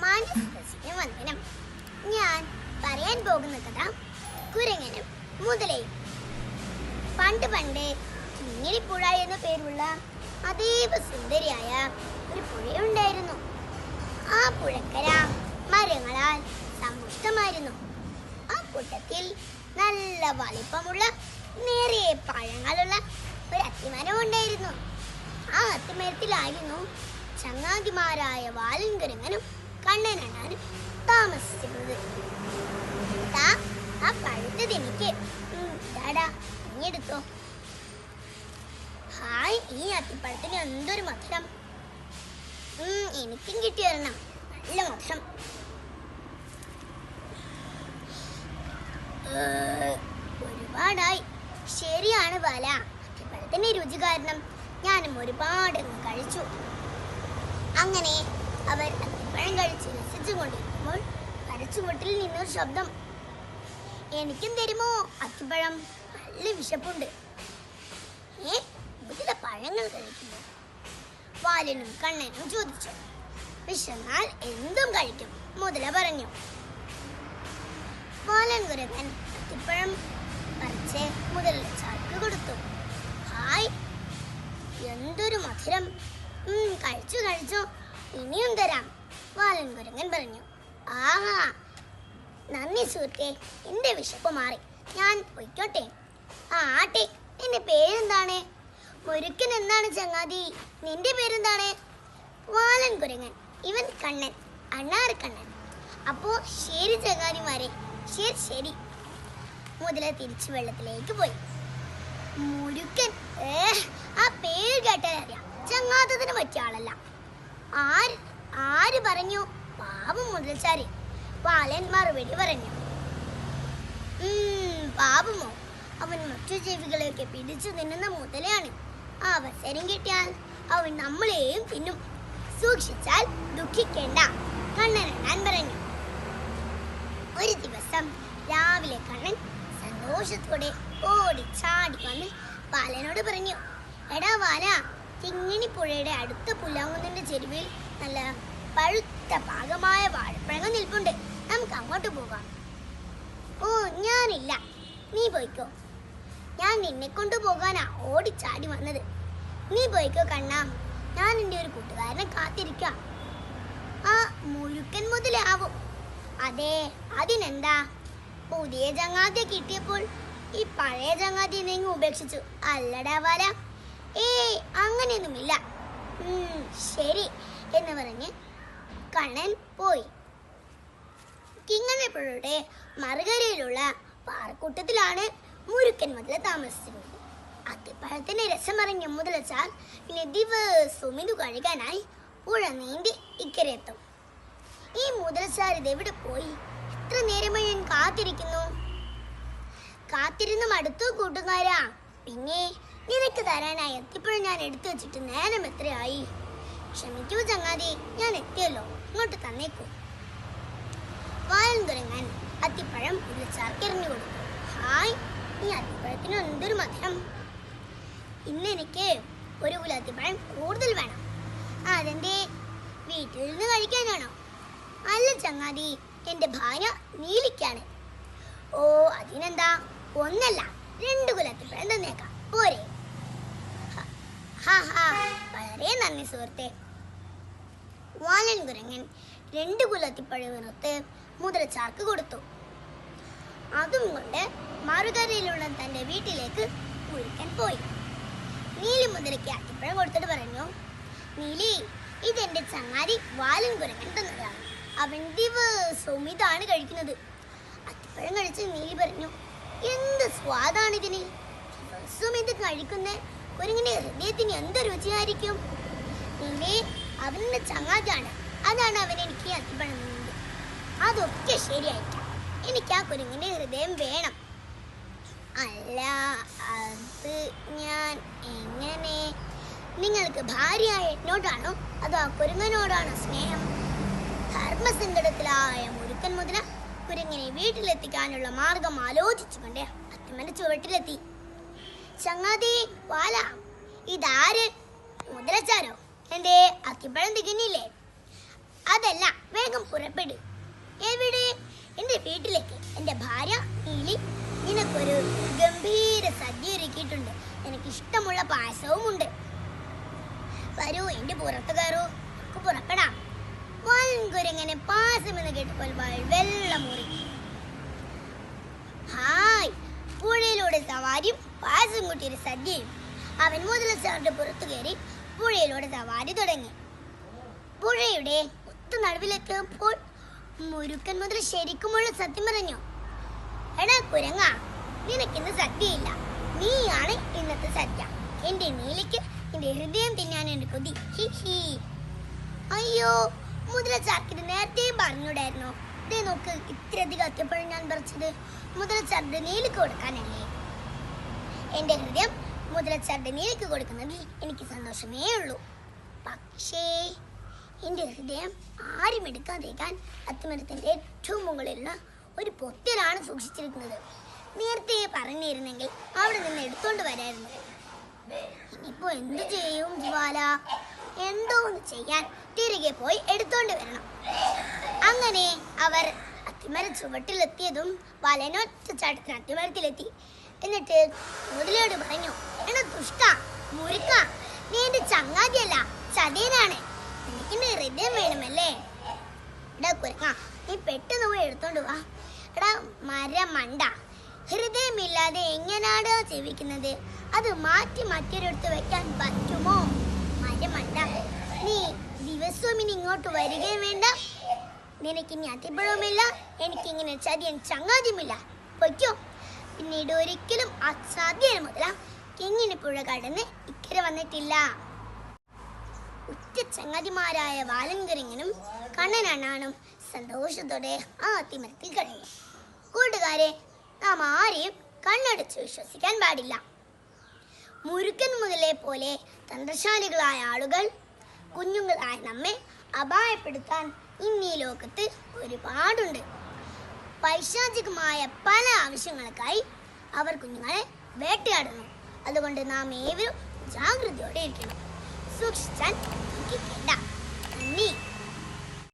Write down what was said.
മാന്യസദസ്സിന് വന്ദനം. ഞാൻ പറയാൻ പോകുന്ന കഥ കുരങ്ങനും മുതലയും. പണ്ട് പണ്ട് കിങ്ങിണിപ്പുഴ എന്ന പേരുള്ള അതീവ സുന്ദരിയായ ഒരു പുഴയുണ്ടായിരുന്നു. ആ പുഴക്കര മരങ്ങളാൽ സമ്പുഷ്ടമായിരുന്നു. ആ കൂട്ടത്തിൽ നല്ല വലിപ്പമുള്ള നേരിയ പഴങ്ങളുള്ള ഒരു അത്തിമരം ഉണ്ടായിരുന്നു. ആ അത്തിമരത്തിലായിരുന്നു ചങ്ങാതിമാരായ വാലൻ കുരങ്ങനും കണ്ണനണ്ണാനും താമസിച്ചിരുന്നത്. ആ പഴുത്തത് എനിക്ക് എടുത്തോ. ഹായ്, ഈ അത്തിപ്പഴത്തിന് എന്തൊരു മധുരം. എനിക്കും കിട്ടി വരണം, നല്ല മധുരം. ഒരുപാടായി. ശരിയാണ് ബാല, അത്തിപ്പഴത്തിന്റെ രുചി കാരണം ഞാനും ഒരുപാട് കഴിച്ചു. അങ്ങനെ അവർ അത്തിപ്പഴം കഴിച്ച് രസിച്ചുകൊണ്ടിരിക്കുമ്പോൾ കരച്ചുമുട്ടിൽ നിന്നൊരു ശബ്ദം. എനിക്കും തരുമോ അത്തിപ്പഴം? നല്ല വിശപ്പുണ്ട്. മുതല പഴങ്ങൾ കഴിക്കുന്നു? വാലനും കണ്ണനും ചോദിച്ചു. വിശന്നാൽ എന്തും കഴിക്കും, മുതല പറഞ്ഞു. വാലൻ കുരങ്ങൻ അത്തിപ്പഴം പറിച്ച് മുതലിന്റെ ചാക്ക് കൊടുത്തു. ഹായ്, എന്തൊരു മധുരം. കഴിച്ചു കഴിച്ചു, ഇനിയും തരാം, വാലൻ കുരങ്ങൻ പറഞ്ഞു. ആഹാ, നന്ദി സുഹൃത്തെ, എന്റെ വിശപ്പ് മാറി, ഞാൻ പൊയ്ക്കോട്ടെ. ആട്ടെ, എന്റെ പേരെന്താണ്? മുരുക്കൻ. എന്താണ് ചങ്ങാതി, നിന്റെ പേരെന്താണ്? വാലൻ കുരങ്ങൻ. ഇവൻ കണ്ണൻ, അണ്ണാറ് കണ്ണൻ. അപ്പോ ശരി ചങ്ങാതിമാരെ, ശരി ശരി. മുതല തിരിച്ചു വെള്ളത്തിലേക്ക് പോയി. മുരുക്കൻ, ആ പേര് കേട്ടാൽ അറിയാം ചങ്ങാത്തതിന് പറ്റിയ ആളല്ല. ആര് പറഞ്ഞു? പാവം മുതൽച്ചാരി. വാലൻ മറുപടി പറഞ്ഞു. പാപമോ? അവൻ മറ്റു ജീവികളെയൊക്കെ പിടിച്ചു തിന്നുന്ന മുതലയാണ്. ആ അവസരം കിട്ടിയാൽ അവൻ നമ്മളെയും തിന്നും. സൂക്ഷിച്ചാൽ ദുഃഖിക്കേണ്ട, കണ്ണനണ്ണാൻ പറഞ്ഞു. ഒരു ദിവസം രാവിലെ കണ്ണൻ സന്തോഷത്തോടെ ഓടി ചാടി വന്ന് വാലനോട് പറഞ്ഞു. എടാ വാല, കിങ്ങിണിപ്പുഴയുടെ അടുത്ത പുല്ലാങ്കുന്നിന്റെ ചെരുവിൽ നല്ല പഴുത്ത പാകമായ വാഴപ്പഴങ്ങൾ നിൽപ്പുണ്ട്, നമുക്ക് അങ്ങോട്ട് പോകാം. ഓ, ഞാനില്ല, നീ പോയിക്കോ. ഞാൻ നിന്നെ കൊണ്ടു പോകാനാ ഓടിച്ചാടി വന്നത്. നീ പോയിക്കോ കണ്ണാ, ഞാൻ എൻ്റെ ഒരു കൂട്ടുകാരനെ കാത്തിരിക്കാം. ആ മുഴുക്കൻ മുതലാവും. അതെ, അതിനെന്താ? പുതിയ ചങ്ങാതിയെ കിട്ടിയപ്പോൾ ഈ പഴയ ചങ്ങാതിയെ നിങ്ങൾ ഉപേക്ഷിച്ചു അല്ലടാ വാല? അങ്ങനെയൊന്നുമില്ല. ശരി എന്ന് പറഞ്ഞ് കണ്ണൻ പോയി. കിങ്ങിണിപ്പുഴയുടെ മറുകരയിലുള്ള പാറക്കൂട്ടത്തിലാണ് മുരുക്കൻ മുതല താമസിച്ചിരുന്നത്. അത്തിപ്പഴത്തിന്റെ രസമറിഞ്ഞ മുതലച്ചാൽ പിന്നെ ദിവസവും ഇത് കഴുകാനായി പുഴ നീന്തി ഇക്കരെത്തും. ഈ മുതലച്ചാൽ ഇതെവിടെ പോയി? എത്ര നേരമായി ഞാൻ കാത്തിരുന്നു മടുത്തു കൂട്ടുകാരാ. പിന്നെ നിനക്ക് തരാനായി അത്തിപ്പഴം ഞാൻ എടുത്തു വെച്ചിട്ട് നേരം എത്രയായി? ക്ഷമിക്കൂ ചങ്ങാതി, ഞാൻ എത്തിയല്ലോ, ഇങ്ങോട്ട് തന്നേക്കൂ. വാലൻ കുരങ്ങൻ അത്തിപ്പഴം മുതലച്ചാർക്കെറിഞ്ഞു കൊടുത്തു. ഹായ്, ഈ അത്തിപ്പഴത്തിന് എന്തൊരു മധുരം. ഇന്ന് എനിക്ക് ഒരു കുല അത്തിപ്പഴം കൂടുതൽ വേണം. അതെന്തേ, വീട്ടിൽ നിന്ന് കഴിക്കാനാണോ? അല്ല ചങ്ങാതി, എന്റെ ഭാര്യ നീലിക്കാണ്. ഓ, അതിനെന്താ, ഒന്നല്ല 2 കുല അത്തിപ്പഴം തന്നേക്കാം, പോരെ? വളരെ നന്ദി സുഹൃത്തെ. വാലൻ കുരങ്ങൻ 2 കുല അത്തിപ്പഴം എടുത്ത് മുതലച്ചാർക്ക് കൊടുത്തു. അതും കൊണ്ട് മറുകരയിലുള്ള തന്റെ വീട്ടിലേക്ക് മുരുക്കൻ പോയി. നീലി മുതലയ്ക്ക് അത്തിപ്പഴം കൊടുത്തിട്ട് പറഞ്ഞു. നീലി, ഇതെന്റെ ചങ്ങാതി വാലൻ കുരങ്ങൻ തന്നതാണ്. അവൻ ദിവസവും ഇതാണ് കഴിക്കുന്നത്. അത്തിപ്പഴം കഴിച്ച് നീലി പറഞ്ഞു. എന്ത് സ്വാദാണിതിന്! ദിവസവും ഇത് കഴിക്കുന്ന കുരങ്ങിന്റെ ഹൃദയത്തിന് എന്ത് രുചിയായിരിക്കും. നീലി, അവന്റെ ചങ്ങാതിയാണ്, അതാണ് അവൻ എനിക്ക് അത്തിപ്പഴം തന്നത്. അതൊക്കെ ശരിയായിരിക്കാം, എനിക്ക് ആ കുരങ്ങിന്റെ ഹൃദയം വേണം. അല്ല, അത് ഞാൻ എങ്ങനെ? നിങ്ങൾക്ക് ഭാര്യയായ എന്നോടാണോ അതോ ആ കുരങ്ങനോടാണോ സ്നേഹം? ധർമ്മസങ്കടത്തിലായ മുരുക്കൻ മുതല കുരങ്ങിനെ വീട്ടിലെത്തിക്കാനുള്ള മാർഗം ആലോചിച്ചുകൊണ്ട് അത്തിമന്റെ ചുവട്ടിലെത്തി. ചങ്ങാതി വാല, ഇതാര്? മുതലച്ചാരോ? എന്റെ അത്തിപ്പഴം തികഞ്ഞില്ലേ? അതല്ല, വേഗം പുറപ്പെടു. എവിടെ? എൻ്റെ വീട്ടിലേക്ക്. എൻ്റെ ഭാര്യ നീലി നിനക്കൊരു ഗംഭീര സദ്യ ഒരുക്കിയിട്ടുണ്ട്. എനിക്കിഷ്ടമുള്ള പായസവും ഉണ്ട്. വരൂ, എൻ്റെ പുറത്ത് കയറൂ, നമുക്ക് പുറപ്പെടാം. വൻകുരങ്ങനെ പായസം എന്ന് കേട്ടപ്പോൾ വെള്ളം മുറി. ഹായ്! പുഴയിലൂടെ സവാരിയും പായസം കൂട്ടിയൊരു സദ്യയും. അവൻ മുതലച്ചാറിന്റെ പുറത്തു കയറി പുഴയിലൂടെ സവാരി തുടങ്ങി. പുഴയുടെ ഒത്ത നടുവിലെത്തിയപ്പോൾ മുരുക്കൻ മുതൽ ശരിക്കുമുള്ള സത്യം പറഞ്ഞു. എടാ കുരങ്ങ, നിനക്കിന്ന് സദ്യയില്ല, നീയാണ് ഇന്നത്തെ സദ്യ. എന്റെ നീലിക്ക് എന്റെ ഹൃദയം തിന്നാൻ കൊതി. He he. അയ്യോ, മുതലച്ചാർക്കിത് നേരത്തെയും പറഞ്ഞൂടായിരുന്നോ? ഇതേ നോക്ക്, ഇത്രയധികം എത്തിയപ്പോഴും ഞാൻ പറിച്ചത് മുതലച്ചാറിന്റെ നീലിക്ക് കൊടുക്കാനല്ലേ. എന്റെ ഹൃദയം മുതലച്ചാറിന്റെ നീലിക്ക് കൊടുക്കുന്നതിൽ എനിക്ക് സന്തോഷമേ ഉള്ളൂ. പക്ഷേ എൻ്റെ ഹൃദയം ആരും എടുക്കാതിരിക്കാൻ അത്തിമരത്തിൻ്റെ ഏറ്റവും മുകളിലുള്ള ഒരു പൊത്തിലാണ് സൂക്ഷിച്ചിരിക്കുന്നത്. നേരത്തെ പറഞ്ഞിരുന്നെങ്കിൽ അവിടെ നിന്ന് എടുത്തോണ്ട് വരായിരുന്നു. ഇനിയിപ്പോ എന്ത് ചെയ്യും ജ്വാല? എന്തോ ഒന്ന് ചെയ്യാൻ തിരികെ പോയി എടുത്തോണ്ട് വരണം. അങ്ങനെ അവർ അത്തിമര ചുവട്ടിലെത്തിയതും വലനൊറ്റ ചാട്ടത്തിന് അത്തിമരത്തിലെത്തി. എന്നിട്ട് മുതലയോട് പറഞ്ഞു, എടാ ദുഷ്ട മുരുക്ക, നീ എന്റെ ചങ്ങാതിയല്ല, ചതിയനാണ്. എനിക്കിന്റെ ഹൃദയം വേണമല്ലേ? എടാ കുരങ്ങ, നീ പെട്ടെന്ന് പോയി എടുത്തോണ്ട് വാ. എടാ മരമണ്ട, ഹൃദയമില്ലാതെ എങ്ങനെയാണ് ജീവിക്കുന്നത്? അത് മാറ്റി മറ്റൊരിടത്ത് വെക്കാൻ പറ്റുമോ? മരമണ്ട, നീ ദിവസവും ഇനി ഇങ്ങോട്ട് വരികയും വേണ്ട. നിനക്കിനി അതിപ്പഴവുമില്ല, എനിക്കിങ്ങനെ ചതിയൻ ചങ്ങാതിയുമില്ല. പൊയ്ക്കോ. പിന്നീട് ഒരിക്കലും അസാധ്യം മുതല കിങ്ങിണി പുഴ കടന്ന് ഇക്കരെ വന്നിട്ടില്ല. ഉറ്റ ചങ്ങാതിമാരായ വാലൻകുരങ്ങനും കണ്ണനണ്ണാനും സന്തോഷത്തോടെ ആ അത്തിമരത്തിൽ കഴിഞ്ഞു. കൂട്ടുകാരെ, നാം ആരെയും കണ്ണടച്ച് വിശ്വസിക്കാൻ പാടില്ല. മുരുക്കൻ മുതലേ പോലെ തന്ത്രശാലികളായ ആളുകൾ കുഞ്ഞുങ്ങളായ നമ്മെ അപായപ്പെടുത്താൻ ഇന്നീ ലോകത്ത് ഒരുപാടുണ്ട്. പൈശാചികമായ പല ആവശ്യങ്ങൾക്കായി അവർ കുഞ്ഞുങ്ങളെ വേട്ടയാടുന്നു. അതുകൊണ്ട് നാം ഏവരും ജാഗ്രതയോടെ ഇരിക്കണം. സൂക്ഷിച്ചാൽ ദുഃഖിക്കേണ്ട. നന്ദി.